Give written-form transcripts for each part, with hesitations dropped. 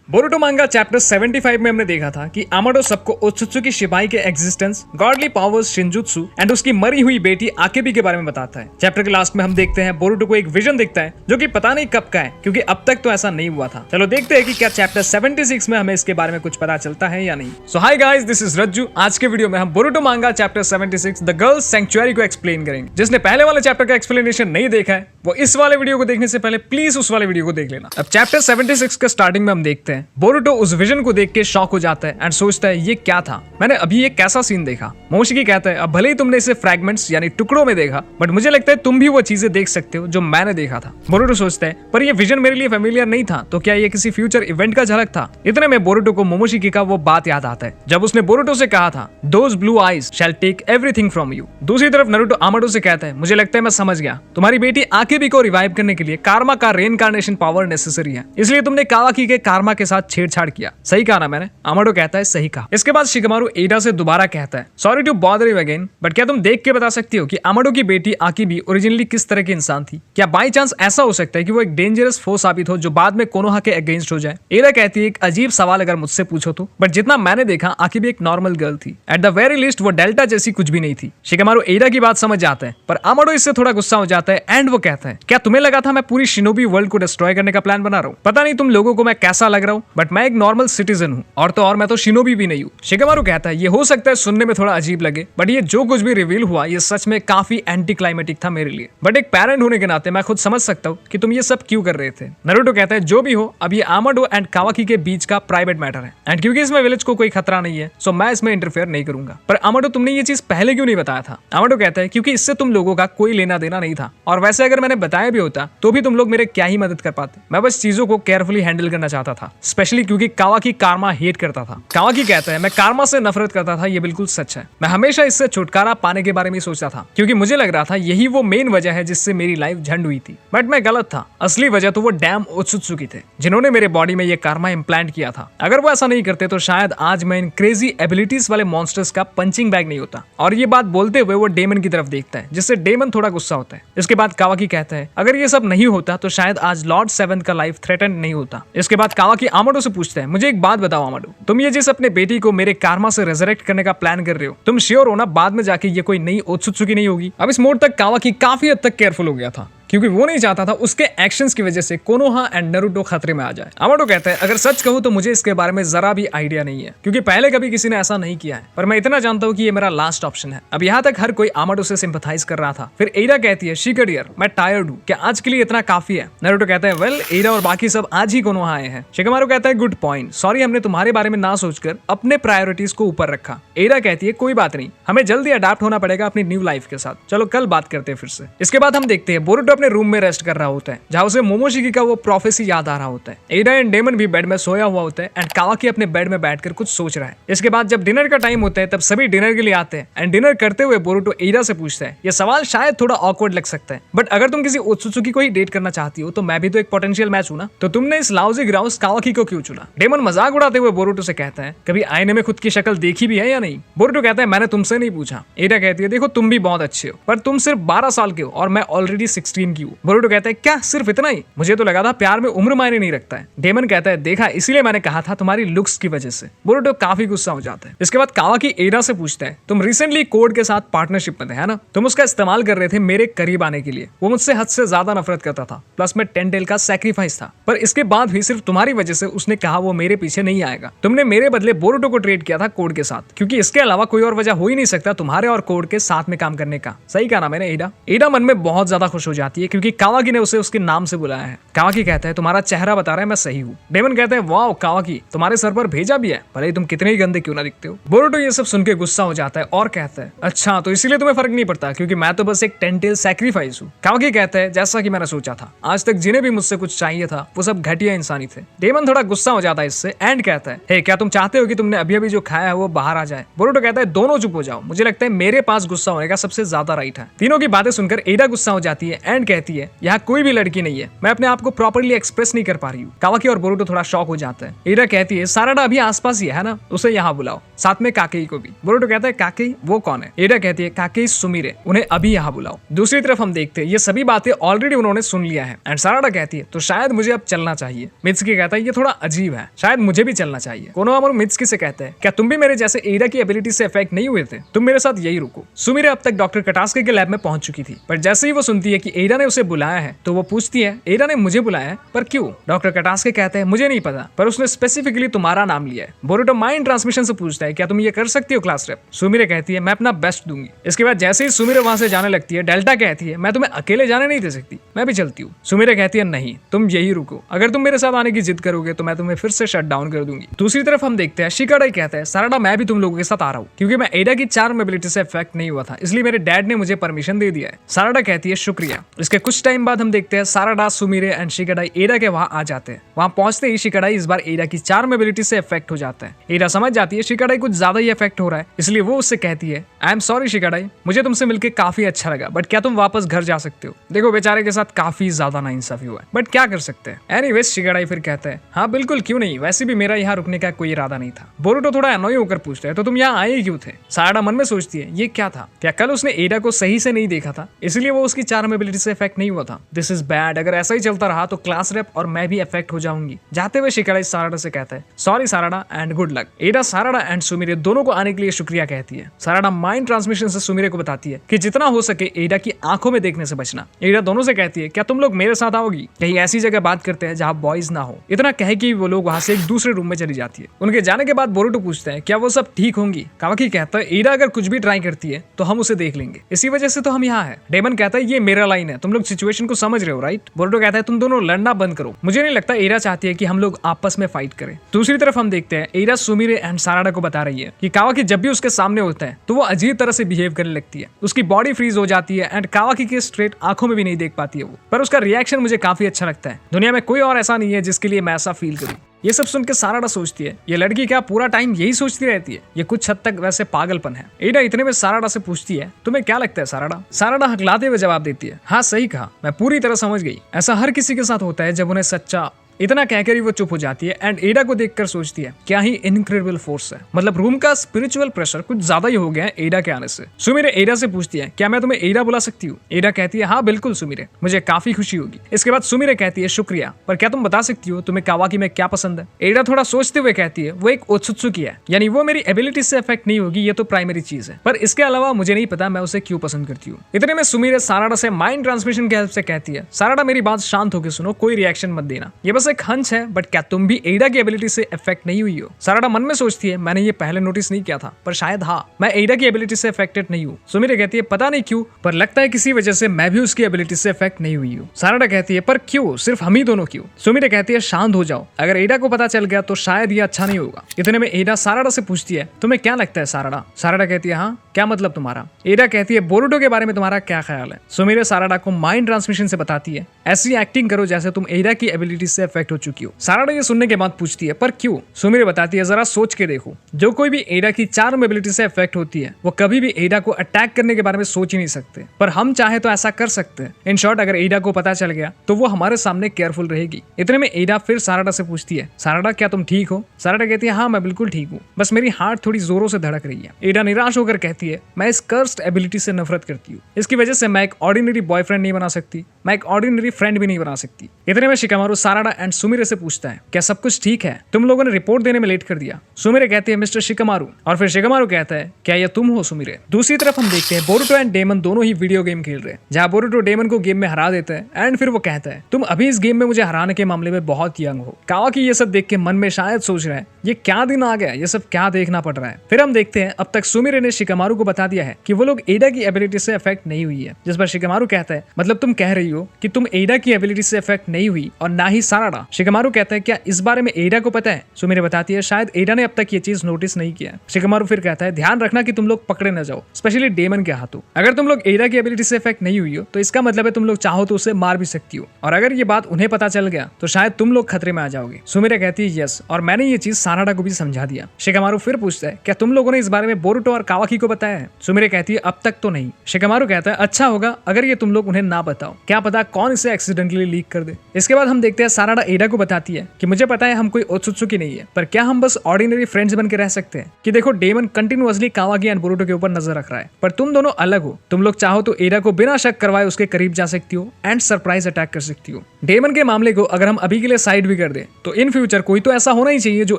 Boruto मांगा chapter 75 में हमने देखा था कि आमाडो सबको ओत्सुत्सुकी शिबाई के एग्जिस्टेंस, गॉडली पावर्स शिनजुत्सु एंड उसकी मरी हुई बेटी आकेबी के बारे में बताता है। चैप्टर के लास्ट में हम देखते हैं बोरुटो को एक विजन दिखता है जो कि पता नहीं कब का है, क्योंकि अब तक तो ऐसा नहीं हुआ था। चलो देखते हैं कि क्या चैप्टर 76 में हमें इसके बारे में कुछ पता चलता है या नहीं। सो हाय गाइस, दिस इज रज्जू। आज के वीडियो में हम बोरुटो मांगा चैप्टर 76 द गर्ल्स सैंक्चुअरी को एक्सप्लेन करेंगे। जिसने पहले वाले चैप्टर का एक्सप्लेनेशन नहीं देखा है वो इस वाले वीडियो को देखने से पहले प्लीज उस वाले वीडियो को देख लेना। अब चैप्टर 76 के स्टार्टिंग में हम देखते हैं बोरुटो उस विजन को देख के शॉक हो जाता है एंड सोचता है ये क्या था, मैंने अभी ये कैसा सीन देखा। मोमोशिकी कहता है अब भले ही तुमने इसे फ्रैगमेंट्स यानी टुकड़ों में देखा, बट मुझे लगता है तुम भी वो चीजें देख सकते हो जो मैंने देखा था। बोरुटो सोचता है पर ये विजन मेरे लिए फेमिलियर नहीं था, तो क्या ये किसी फ्यूचर इवेंट का झलक था। इतने में बोरुटो को मोमोशिकी का वो बात याद आता है जब उसने बोरुटो से कहा था those blue eyes shall take everything from you. दूसरी तरफ नारुतो आमाडो से कहता है मुझे लगता है मैं समझ गया, तुम्हारी बेटी आकेबी को रिवाइव करने के लिए कारमा का रेइनकार्नेशन पावर नेसेसरी है, इसलिए तुमने कावाकी के कारमा के साथ छेड़छाड़ किया। सही कहा ना मैंने? आमाडो कहता है सही कहा। इसके बाद शिकमारू एडा से दोबारा कहता है sorry to bother you again, but क्या तुम देख के बता सकती हो कि आमाडो की बेटी आकेबी ओरिजिनली किस तरह की इंसान थी? क्या बाई चांस ऐसा हो सकता है कि वो एक डेंजरस फोर्स साबित हो जो बाद में कोनोहा के अगेंस्ट हो जाए? एडा कहती है एक अजीब सवाल अगर मुझसे पूछो तो, बट जितना मैंने देखा आकेबी एक नॉर्मल गर्ल थी। एट द वेरी लीस्ट वो डेल्टा जैसी कुछ भी नहीं थी। शिकमारू एडा की बात समझ जाता है, पर आमाडो इससे थोड़ा गुस्सा हो जाता है एंड वो कहता है क्या तुम्हें लगा था मैं पूरी शिनोबी वर्ल्ड को डिस्ट्रॉय करने का प्लान बना रहा हूँ? पता नहीं तुम लोगों को मैं कैसा लग रहा हूँ, बट मैं एक नॉर्मल सिटीजन हूँ, और तो और मैं तो शिनोबी भी नहीं हूँ। शिकमारू कहता है ये हो सकता है सुनने में थोड़ा अजीब लगे, बट ये जो कुछ भी रिवील हुआ ये सच में काफी एंटी क्लाइमेटिक था मेरे लिए, बट एक पेरेंट होने के नाते मैं खुद समझ सकता हूँ कि तुम ये सब क्यों कर रहे थे। नारुतो कहता है जो भी हो अब ये आमाडो एंड कावाकी के बीच का प्राइवेट मैटर है, एंड क्योंकि इसमें विलेज को कोई खतरा नहीं है सो मैं इसमें इंटरफेयर नहीं करूंगा। पर आमाडो तुमने ये चीज पहले क्यों नहीं बताया था? आमाडो कहता है क्योंकि इससे तुम लोगों का कोई लेना देना नहीं था, और वैसे अगर मैंने बताया भी होता तो भी तुम लोग मेरे क्या ही मदद कर पाते। मैं बस चीजों को केयरफुली हैंडल करना चाहता था, स्पेशली क्योंकि कावाकी कारमा हेट करता था। कावाकी कहता है मैं कारमा से नफरत करता था, ये बिल्कुल सच है। मैं हमेशा इससे छुटकारा पाने के बारे में सोचता था क्योंकि मुझे लग रहा था यही वो मेन वजह है जिससे मेरी लाइफ झंड हुई थी, बट मैं गलत था। असली वजह तो वो डैम ओत्सुत्सुकी थे जिन्होंने मेरे बॉडी में ये कारमा इम्प्लांट किया था। अगर वो ऐसा नहीं करते तो शायद आज मैं इन क्रेजी एबिलिटीज वाले मॉन्स्टर्स का पंचिंग बैग नहीं होता। और ये बात बोलते हुए वो डेमन की तरफ देखता है जिससे डेमन थोड़ा गुस्सा होता है। इसके बाद कावाकी कहता है अगर ये सब नहीं होता तो शायद आज लॉर्ड सेवन का लाइफ थ्रेटन नहीं होता। इसके बाद कावाकी आमाडो से पूछता है मुझे एक बात बताओ आमाडो, तुम ये जिस अपने बेटी को मेरे कारमा से रेजरेक्ट करने का प्लान कर रहे हो, तुम श्योर हो ना बाद में जाके ये कोई नई ओत्सुत्सुकी नहीं होगी? अब इस मोड तक कावाकी काफी हद तक केयरफुल हो गया था क्योंकि वो नहीं चाहता था उसके एक्शंस की वजह से कोनोहा एंड नारुतो खतरे में आ जाए। आमाडो कहता है अगर सच कहूं तो मुझे इसके बारे में जरा भी आइडिया नहीं है क्योंकि पहले कभी किसी ने ऐसा नहीं किया है, पर मैं इतना जानता हूं कि ये मेरा लास्ट ऑप्शन है। अब यहाँ तक हर कोई आमाडो से सिंपैथाइज कर रहा था। फिर एडा कहती है शिखर डियर मैं टायर्ड हूँ, क्या आज के लिए इतना काफी है? नारुतो कहता है वेल एडा और बाकी सब आज ही कोनोहा आए हैं। शिकमारू कहता है गुड पॉइंट, सॉरी हमने तुम्हारे बारे में ना सोचकर अपने प्रायोरिटीज को ऊपर रखा। एडा कहती है कोई बात नहीं, हमें जल्दी अडाप्ट होना पड़ेगा अपनी न्यू लाइफ के साथ, चलो कल बात करते हैं फिर से। इसके बाद हम देखते हैं बोरुटो अपने रूम में रेस्ट रहा होता है जहां उसे मोमोशिकी का वो प्रोफेसी याद आ रहा होता है। एडा एंड डेमन भी बेड में सोया हुआ होता है एंड कावाकी अपने बेड में बैठकर कुछ सोच रहा है। इसके बाद जब डिनर का टाइम होता है तब सभी डिनर के लिए आते हैं एंड डिनर करते हुए बोरुटो एडा से पूछता है ये सवाल शायद थोड़ा ऑकवर्ड लग सकता है, बट अगर तुम किसी ओत्सुत्सुकी को ही डेट करना चाहती हो तो मैं भी तो एक पोटेंशियल मैच हूं ना, तो तुमने इस लाउजी ग्राउस कावाकी को क्यों चुना? डेमन मजाक उड़ाते हुए बोरुटो से कहता है कभी आईने में खुद की शक्ल देखी भी है या नहीं? बोरुटो कहता है मैंने तुमसे नहीं पूछा। एडा कहती है देखो तुम भी बहुत अच्छे हो, पर तुम सिर्फ 12 साल के हो और मैं ऑलरेडी 16 की हूँ। बोरुटो कहता है क्या सिर्फ इतना ही? मुझे तो लगा था प्यार में उम्र मायने नहीं रखता है। डेमन कहता है देखा इसीलिए मैंने कहा था तुम्हारी लुक्स की वजह से। बोरुटो काफी गुस्सा हो जाता है। इसके बाद कावाकी एडा से पूछता है तुम रिसेंटली कोड के साथ पार्टनरशिप में थे है ना, तुम उसका इस्तेमाल कर रहे थे मेरे करीब आने के लिए। वो मुझसे हद से ज्यादा नफरत करता था, प्लस में 10 टेल का सैक्रिफाइस था, पर इसके बाद भी सिर्फ तुम्हारी वजह से उसने कहा वो मेरे पीछे नहीं आएगा। तुमने मेरे बदले बोरुटो को ट्रेड किया था कोड के साथ क्योंकि इसके अलावा कोई और वजह हो ही नहीं सकता तुम्हारे और कोड के साथ में काम करने का। सही कहा ना मैंने एडा? एडा मन में बहुत ज्यादा खुश हो जाती है क्योंकि कावाकी ने उसे उसके नाम से बुलाया है। कावाकी कहता है तुम्हारा चेहरा बता रहा है मैं सही हूँ। डेमन कहता है वाओ कावाकी तुम्हारे सर पर भेजा भी है, भले ही तुम कितने ही गंदे क्यों ना दिखते हो। बोरुटो ये सब सुन के गुस्सा हो जाता है और कहता है अच्छा तो इसीलिए तुम्हें फर्क नहीं पड़ता क्योंकि मैं तो बस एक 10 टेल सैक्रिफाइस हूँ। कावाकी कहता है जैसा कि मैंने सोचा था, आज तक जिन्हें भी मुझसे कुछ चाहिए था वो सब घटिया इंसानी थे। डेमन थोड़ा गुस्सा हो जाता है इससे एंड कहता है हे क्या तुम चाहते हो कि तुमने अभी अभी जो खाया है वो बाहर आ जाए? बोरुटो कहता है दोनों चुप हो जाओ, मुझे लगता है मेरे पास गुस्सा होने का सबसे ज्यादा राइट है। तीनों की बातें सुनकर एडा गुस्सा हो जाती है एंड कहती है यहाँ कोई भी लड़की नहीं है, मैं अपने आप को प्रॉपर्ली एक्सप्रेस नहीं कर पा रही हूँ। कावाकी और बोरुटो थोड़ा शॉक हो जाता है। एडा कहती है साराडा अभी आसपास ही है ना, उसे यहाँ बुलाओ, साथ में काकेई को भी। बोरुटो कहता है काकेई वो कौन है? एडा कहती है काकेई सुमिरे, उन्हें अभी यहाँ बुलाओ। दूसरी तरफ हम देखते हैं ये सभी बातें ऑलरेडी उन्होंने सुन लिया है। एंड साराडा कहती है तो शायद मुझे अब चलना चाहिए। मित्सुकी कहता है ये थोड़ा अजीब है, शायद मुझे भी चलना चाहिए। कोनोहामारू मित्सुकी से कहते हैं क्या तुम भी मेरे जैसे एडा की एबिलिटी से इफेक्ट नहीं हुए थे? तुम मेरे साथ यही रुको। सुमिरे अब तक डॉक्टर कटास्के के लैब में पहुंच चुकी थी, पर जैसे ही वो सुनती है कि एडा ने उसे बुलाया है तो वो पूछती है एडा ने मुझे बुलाया है, पर क्यों? डॉक्टर कटास्के कहते हैं मुझे नहीं पता, पर उसने स्पेसिफिकली तुम्हारा नाम लिया है। बोरुटो माइंड ट्रांसमिशन से पूछता है क्या तुम ये कर सकती हो क्लास रेप? सुमिरे कहती है मैं अपना बेस्ट दूंगी। इसके बाद जैसे ही सुमिरे वहां से जाने लगती है, डेल्टा कहती है मैं तुम्हें अकेले जाने नहीं दे सकती, मैं भी चलती हूँ। सुमिरे कहती है नहीं, तुम यही रुको, अगर तुम मेरे साथ आने की जिद करोगे तो मैं तुम्हें फिर से शट डाउन कर दूंगी। दूसरी तरफ हम देखते हैं शिकाडाई कहता है साराडा मैं भी तुम लोगों के साथ आ रहा हूँ, क्योंकि मैं एडा की चार्म एबिलिटी से इफेक्ट नहीं हुआ था, इसलिए मेरे डैड ने मुझे परमिशन दे दिया है। साराडा कहती है शुक्रिया। इसके कुछ टाइम बाद हम देखते हैं साराडा, सुमिरे एंड शिकाडाई एडा के वहां आ जाते हैं। वहां पहुंचते ही शिकाडाई इस बार एडा की चार्म एबिलिटी से इफेक्ट हो जाता है। एडा समझ जाती है शिकाडाई कुछ ज्यादा ही इफेक्ट हो रहा है, इसलिए वो उससे कहती है आई एम सॉरी शिकाडाई, मुझे तुमसे मिलकर काफी अच्छा लगा, बट क्या तुम वापस घर जा सकते हो? देखो बेचारे के साथ काफी ज्यादा नाइंसाफी हुआ है, बट क्या कर सकते हैं। एनीवेज शिकाडाई फिर कहता है हाँ बिल्कुल क्यों नहीं, वैसे भी मेरा यहाँ रुकने का कोई इरादा नहीं था। बोरुटो थोड़ा अनोई होकर पूछता है तो तुम यहाँ आए क्यों थे? साराडा मन में सोचती है ये क्या था, क्या कल उसने एडा को सही से नहीं देखा था इसलिए वो उसकी चार्म एबिलिटी से इफेक्ट नहीं हुआ था? दिस इज बैड, अगर ऐसा ही चलता रहा तो क्लास रेप और मैं भी इफेक्ट हो जाऊंगी। जाते हुए शिकाडाई साराडा से कहता है sorry Sarada and good luck. एडा साराडा एंड सुमिरे दोनों को आने के लिए शुक्रिया कहती है। साराडा माइंड ट्रांसमिशन से सुमिरे को बताती है कि जितना हो सके एडा की आंखों में देखने से बचना। एडा दोनों से कहती है क्या तुम लोग मेरे साथ आओगी? कहीं ऐसी जगह बात करते हैं जहाँ बॉयज ना हो। इतना कह के वो लोग वहां से एक दूसरे रूम में चली जाती है। उनके जाने के बाद बोरुटो पूछता है क्या वो सब ठीक होंगी? कावाकी कहता है एडा अगर कुछ भी ट्राई करती है तो हम उसे देख लेंगे, इसी वजह से तो हम यहाँ है। डेमन कहता है ये मेरा लाइन है, तुम लोग सिचुएशन को समझ रहे हो राइट? बोरुटो कहता है तुम दोनों लड़ना बंद करो, मुझे नहीं लगता एडा चाहती है कि हम लोग आपस में फाइट करें। दूसरी तरफ हम देखते हैं एडा सुमिरे एंड साराडा को बता रही है कि कावाकी जब भी उसके सामने होता है तो वो अजीब तरह से बिहेव करने लगती है, उसकी बॉडी फ्रीज हो जाती है एंड कावाकी के स्ट्रेट आंखों में भी नहीं देख पाती है वो, पर उसका रिएक्शन मुझे काफी अच्छा लगता है। दुनिया में कोई और ऐसा नहीं है जिसके लिए मैं ऐसा फील करूं। ये सब सुन के साराडा सोचती है ये लड़की क्या पूरा टाइम यही सोचती रहती है? ये कुछ हद तक वैसे पागलपन है। एडा इतने में साराडा से पूछती है तुम्हें क्या लगता है साराडा? साराडा हकलाते हुए जवाब देती है हाँ सही कहा, मैं पूरी तरह समझ गई। ऐसा हर किसी के साथ होता है जब उन्हें सच्चा। इतना कहकर ही वो चुप हो जाती है एंड एडा को देखकर सोचती है क्या ही इनक्रेडिबल फोर्स है, मतलब रूम का स्पिरिचुअल प्रेशर कुछ ज्यादा ही हो गया है एडा के आने से। सुमिरे एडा से पूछती है क्या मैं तुम्हें एडा बुला सकती हूँ? एडा कहती है हाँ बिल्कुल सुमिरे, मुझे काफी खुशी होगी। इसके बाद सुमिरे कहती है शुक्रिया, पर क्या तुम बता सकती हो तुम्हें कावाकी में क्या पसंद है? एडा थोड़ा सोचते हुए कहती है वो एक ओत्सुत्सुकी है, यानी वो मेरी एबिलिटी से इफेक्ट नहीं होगी, ये तो प्राइमरी चीज है, पर इसके अलावा मुझे नहीं पता मैं उसे क्यों पसंद करती हूँ। इतने में सुमिरे साराडा से माइंड ट्रांसमिशन की हेल्प से कहती है साराडा मेरी बात शांत होकर सुनो, कोई रिएक्शन मत देना, ये बस एक हंच है, बट क्या तुम भी एडा की एबिलिटी से इफेक्ट नहीं हुई हो? साराडा मन में सोचती है मैंने ये पहले नोटिस नहीं किया था, पर शायद हाँ मैं एडा की एबिलिटी से इफेक्टेड नहीं हूँ। सुमिरे कहती है पता नहीं क्यों, पर लगता है किसी वजह से मैं भी उसकी एबिलिटी से इफेक्ट नहीं हुई हूँ। साराडा कहती है पर क्यों, सिर्फ हम ही दोनों क्यों? सुमिरे कहती है शांत हो जाओ, अगर एडा को पता चल गया तो शायद ये अच्छा नहीं होगा। इतने में एडा साराडा से पूछती है तुम्हें क्या लगता है साराडा? साराडा कहती है हाँ क्या मतलब तुम्हारा? एडा कहती है बोरुटो के बारे में तुम्हारा क्या ख्याल है? सुमिरे साराडा को माइंड ट्रांसमिशन से बताती है ऐसी एक्टिंग करो जैसे तुम एडा की एबिलिटी से इफेक्ट हो चुकी हो। साराडा ये सुनने के बाद पूछती है पर क्यों? सुमिरे बताती है जरा सोच के देखो, जो कोई भी एडा की चार्म एबिलिटी से इफेक्ट होती है वो कभी भी एडा को अटैक करने के बारे में सोच ही नहीं सकते, पर हम चाहे तो ऐसा कर सकते हैं। इन शॉर्ट अगर एडा को पता चल गया तो वो हमारे सामने केयरफुल रहेगी। इतने में एडा फिर साराडा से पूछती है साराडा क्या तुम ठीक हो? साराडा कहती है हाँ मैं बिल्कुल ठीक हूँ, बस मेरी हार्ट थोड़ी जोरों से धड़क रही है। एडा निराश होकर कहती है मैं इस कर्स्ड एबिलिटी से नफरत करती हूँ, इसकी वजह से मैं एक ऑर्डिनरी बॉयफ्रेंड नहीं बना सकती, मैं एक ऑर्डिनरी फ्रेंड भी नहीं बना सकती। इतने में शिकामारू साराडा एंड सुमिरे से पूछता है क्या सब कुछ ठीक है? तुम लोगों ने रिपोर्ट देने में लेट कर दिया। सुमिरे कहती है मिस्टर शिकामारू, और फिर शिकामारू कहता है क्या ये तुम हो सुमिरे? दूसरी तरफ हम देखते हैं बोरुटो एंड डेमन दोनों ही वीडियो गेम खेल रहे हैं, जहाँ बोरुटो डेमन को गेम में हरा देता है एंड फिर वो कहता है तुम अभी इस गेम में मुझे हराने के मामले में बहुत यंग हो। कावाकी ये सब देख के मन में शायद सोच रहा है ये क्या दिन आ गया, ये सब क्या देखना पड़ रहा है। फिर हम देखते हैं अब तक सुमिरे ने शिकामारू को बता दिया है कि वो लोग एडा की एबिलिटी से इफेक्ट नहीं हुई है, जिस पर शिकामारू कहता है मतलब तुम कह रही हो कि तुम एडा की एबिलिटी से इफेक्ट नहीं हुई और ना ही साराडा। पड़ा। शिकमारू कहता है क्या इस बारे में एडा को पता है? सुमिरे बताती है शायद एडा ने अब तक ये चीज नोटिस नहीं किया। शिकमारू फिर कहता है ध्यान रखना कि तुम लोग पकड़े न जाओ, स्पेशली डेमन के हाथों। अगर तुम लोग एडा की एबिलिटी से इफेक्ट नहीं हुई हो तो इसका मतलब है तुम लोग चाहो तो उसे मार भी सकती हो, और अगर ये बात उन्हें पता चल गया तो शायद तुम लोग खतरे में आ जाओगे। सुमिरे कहती है यस, और मैंने ये चीज सानाडा को भी समझा दिया। शिकमारू फिर पूछता है क्या तुम लोगों ने इस बारे में बोरुटो और कावाकी को बताया है? सुमिरे कहती है अब तक तो नहीं। शिकमारू कहता है अच्छा होगा अगर ये तुम लोग उन्हें ना बताओ, क्या पता कौन इसे एक्सीडेंटली लीक कर दे। इसके बाद हम देखते हैं सानाडा एडा को बताती है कि मुझे पता है हम कोई ओत्सुत्सुकी नहीं है, पर क्या हम बस ऑर्डिनरी फ्रेंड्स बन के रह सकते हैं? कि देखो demon continuously Kawaki and Boruto के ऊपर नजर रख रहा है, पर तुम दोनों अलग हो। तुम लोग चाहो तो एडा को बिना शक करवाए उसके करीब जा सकती हो एंड सरप्राइज अटैक कर सकती हो। डेमन के मामले को अगर हम अभी के लिए साइड भी कर दे तो इन फ्यूचर कोई तो ऐसा होना ही चाहिए जो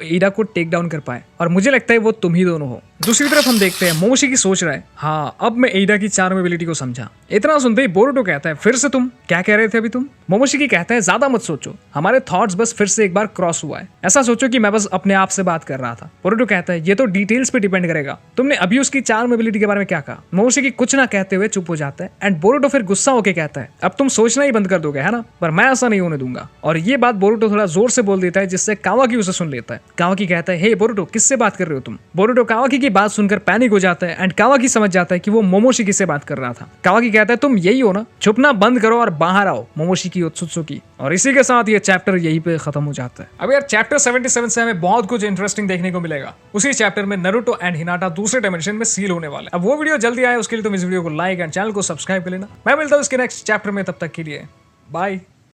एडा को टेक डाउन कर पाए, और मुझे लगता है वो तुम ही दोनों हो। दूसरी तरफ हम देखते हैं मोमोशी की सोच रहा है हाँ अब मैं एडा की चार्म एबिलिटी को समझा। इतना सुनते ही बोरुटो कहता है फिर से तुम क्या कह रहे थे अभी तुम? मोमोशी की कहता है ज्यादा मत सोचो, हमारे थॉट्स बस फिर से एक बार क्रॉस हुआ है, ऐसा सोचो कि मैं बस अपने आप से बात कर रहा था। बोरुटो कहता है ये तो डिटेल्स पे डिपेंड करेगा, तुमने अभी उसकी चार्म एबिलिटी के बारे में क्या कहा? मोमोशी की कुछ ना कहते हुए चुप हो जाता है एंड बोरुटो फिर गुस्सा होकर कहता है अब तुम सोचना ही बंद कर दोगे है ना, पर मैं ऐसा नहीं होने दूंगा। और ये बात बोरुटो थोड़ा जोर से बोल देता है जिससे कावाकी उसे सुन लेता है। कावाकी कहता है हे बोरुटो किससे बात कर रहे हो तुम? बोरुटो कावाकी की बात सुनकर पैनिक हो जाता है एंड कावाकी समझ जाता है कि वो मोमोशिकी से बात कर रहा था। कावाकी कहता है तुम यही हो ना, छुपना बंद करो और बाहर आओ मोमोशिकी ओत्सुत्सुकी। और इसी के साथ ये चैप्टर यहीं पे खत्म हो जाता है। अब यार चैप्टर 77 से हमें बहुत कुछ इंटरेस्टिंग देखने को मिलेगा। उसी चैप्टर में नारुतो एंड हिनाटा दूसरे डायमेंशन में सील होने वाले। अब वो वीडियो जल्दी आए उसके लिए तुम इस वीडियो को लाइक एंड चैनल को सब्सक्राइब कर लेना। मैं मिलता हूँ इसके नेक्स्ट चैप्टर में, तब तक के लिए बाय।